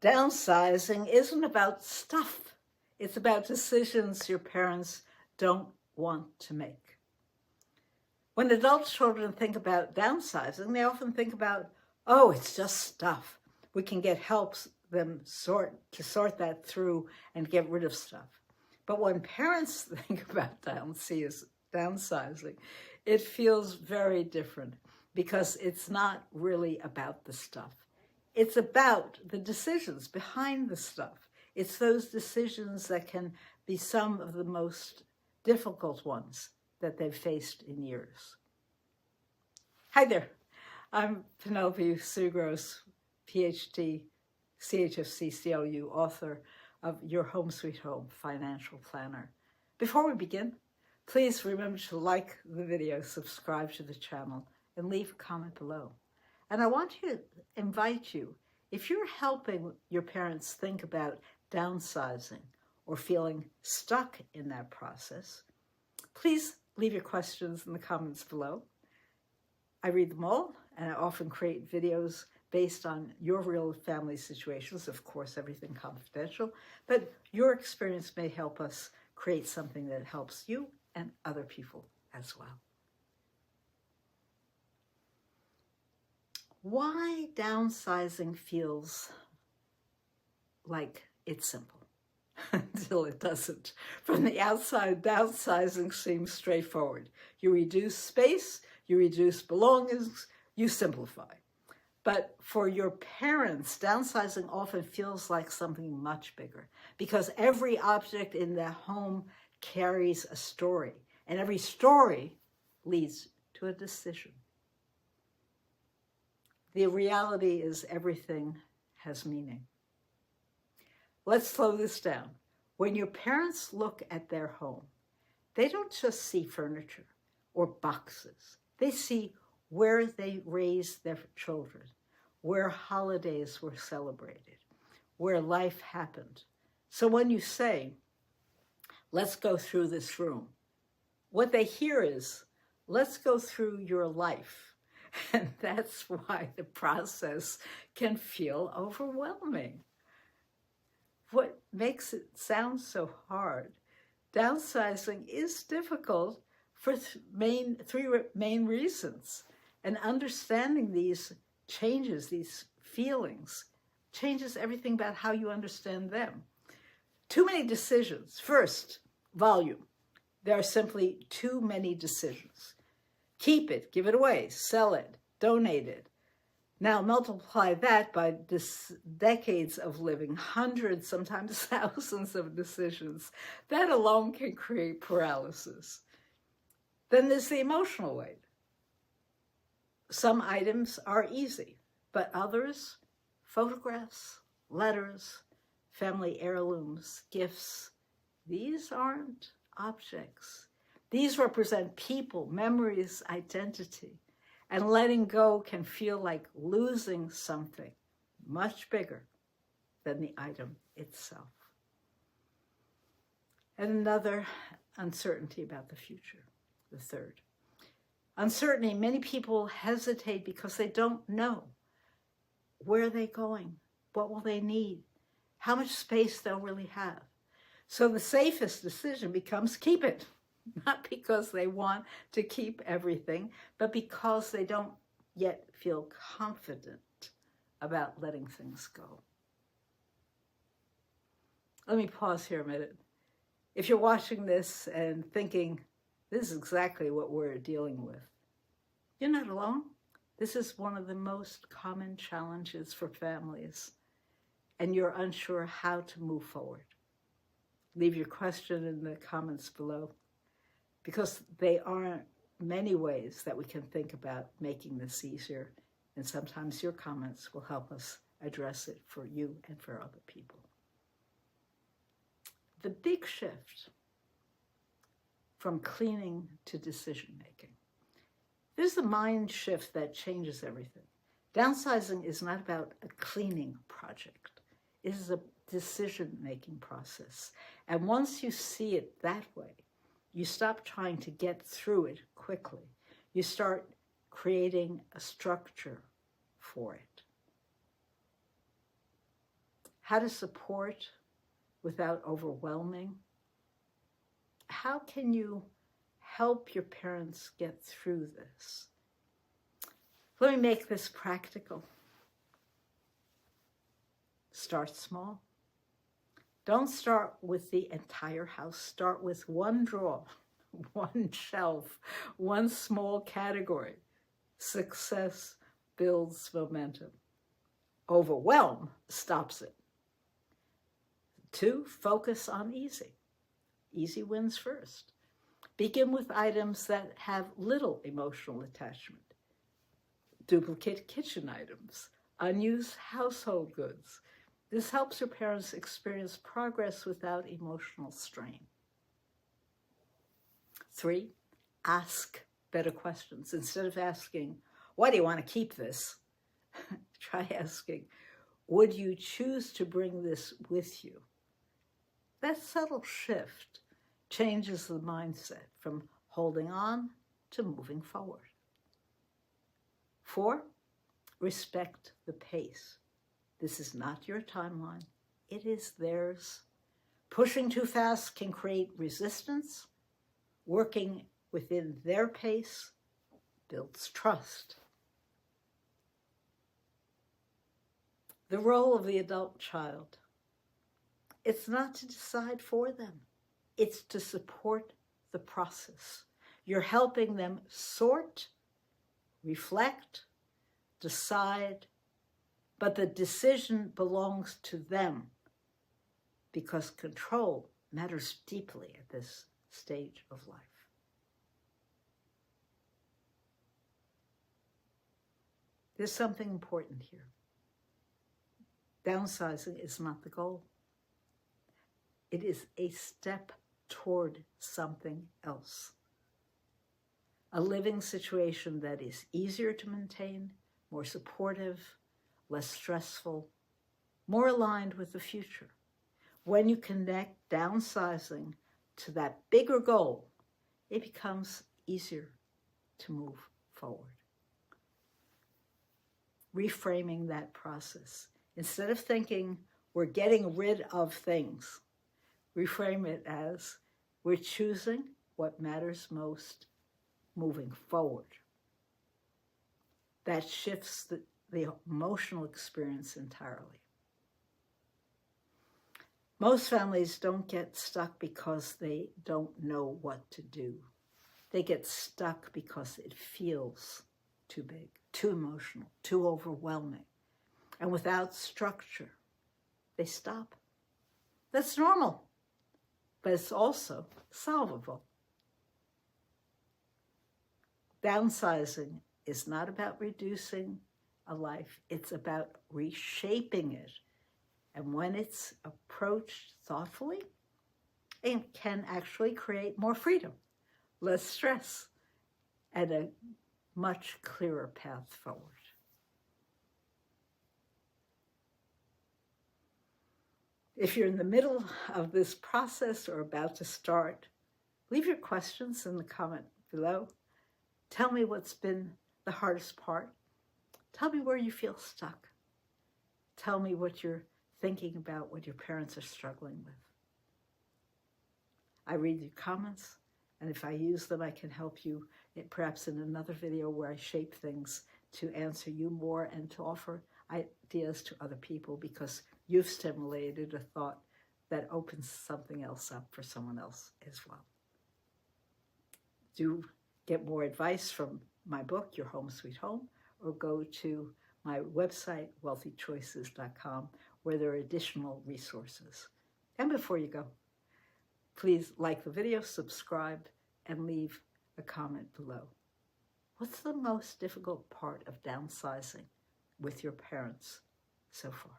Downsizing isn't about stuff. It's about decisions your parents don't want to make. When adult children think about downsizing, they often think about, oh, it's just stuff. We can get help them sort that through and get rid of stuff. But when parents think about downsizing, it feels very different because it's not really about the stuff. It's about the decisions behind the stuff. It's those decisions that can be some of the most difficult ones that they've faced in years. Hi there, I'm Penelope Tzougros, PhD, CHFC CLU, author of Your Home Sweet Home Financial Planner. Before we begin, please remember to like the video, subscribe to the channel, and leave a comment below. And I want to invite you, if you're helping your parents think about downsizing or feeling stuck in that process, please leave your questions in the comments below. I read them all, and I often create videos based on your real family situations, of course, everything confidential, but your experience may help us create something that helps you and other people as well. Why downsizing feels like it's simple until it doesn't. From the outside, downsizing seems straightforward. You reduce space, you reduce belongings, you simplify. But for your parents, downsizing often feels like something much bigger because every object in their home carries a story, and every story leads to a decision. The reality is everything has meaning. Let's slow this down. When your parents look at their home, they don't just see furniture or boxes. They see where they raised their children, where holidays were celebrated, where life happened. So when you say, let's go through this room, what they hear is, let's go through your life. And that's why the process can feel overwhelming. What makes it sound so hard? Downsizing is difficult for three main reasons. And understanding these changes, these feelings, changes everything about how you understand them. Too many decisions. First, volume. There are simply too many decisions. Keep it, give it away, sell it, donate it. Now multiply that by decades of living, hundreds, sometimes thousands of decisions. That alone can create paralysis. Then there's the emotional weight. Some items are easy, but others, photographs, letters, family heirlooms, gifts, these aren't objects. These represent people, memories, identity, and letting go can feel like losing something much bigger than the item itself. And another, uncertainty about the future, the third. Uncertainty, many people hesitate because they don't know where they're going, what will they need, how much space they'll really have. So the safest decision becomes keep it. Not because they want to keep everything, but because they don't yet feel confident about letting things go. Let me pause here a minute. If you're watching this and thinking, this is exactly what we're dealing with, you're not alone. This is one of the most common challenges for families, and you're unsure how to move forward. Leave your question in the comments below, because there are many ways that we can think about making this easier, and sometimes your comments will help us address it for you and for other people. The big shift from cleaning to decision-making. There's a mind shift that changes everything. Downsizing is not about a cleaning project. It is a decision-making process. And once you see it that way, you stop trying to get through it quickly. You start creating a structure for it. how to support without overwhelming. How can you help your parents get through this? Let me make this practical. Start small. Don't start with the entire house. Start with one drawer, one shelf, one small category. Success builds momentum. Overwhelm stops it. 2, focus on easy. Easy wins first. Begin with items that have little emotional attachment. Duplicate kitchen items, unused household goods. This helps your parents experience progress without emotional strain. 3, ask better questions. Instead of asking, why do you want to keep this? Try asking, would you choose to bring this with you? That subtle shift changes the mindset from holding on to moving forward. 4, respect the pace. This is not your timeline. It is theirs. Pushing too fast can create resistance. Working within their pace builds trust. The role of the adult child. It's not to decide for them. It's to support the process. You're helping them sort, reflect, decide, but the decision belongs to them because control matters deeply at this stage of life. There's something important here. Downsizing is not the goal. It is a step toward something else. A living situation that is easier to maintain, more supportive, less stressful, more aligned with the future. When you connect downsizing to that bigger goal, it becomes easier to move forward. Reframing that process. Instead of thinking we're getting rid of things, reframe it as we're choosing what matters most moving forward. That shifts the emotional experience entirely. Most families don't get stuck because they don't know what to do. They get stuck because it feels too big, too emotional, too overwhelming. And without structure, they stop. That's normal, but it's also solvable. Downsizing is not about reducing a life. It's about reshaping it. And when it's approached thoughtfully, it can actually create more freedom, less stress, and a much clearer path forward. If you're in the middle of this process or about to start, leave your questions in the comment below. Tell me what's been the hardest part. Tell me where you feel stuck. Tell me what you're thinking about, what your parents are struggling with. I read your comments, and if I use them, I can help you perhaps in another video where I shape things to answer you more and to offer ideas to other people because you've stimulated a thought that opens something else up for someone else as well. Do get more advice from my book, Your Home Sweet Home, or go to my website, wealthychoices.com, where there are additional resources. And before you go, please like the video, subscribe, and leave a comment below. What's the most difficult part of downsizing with your parents so far?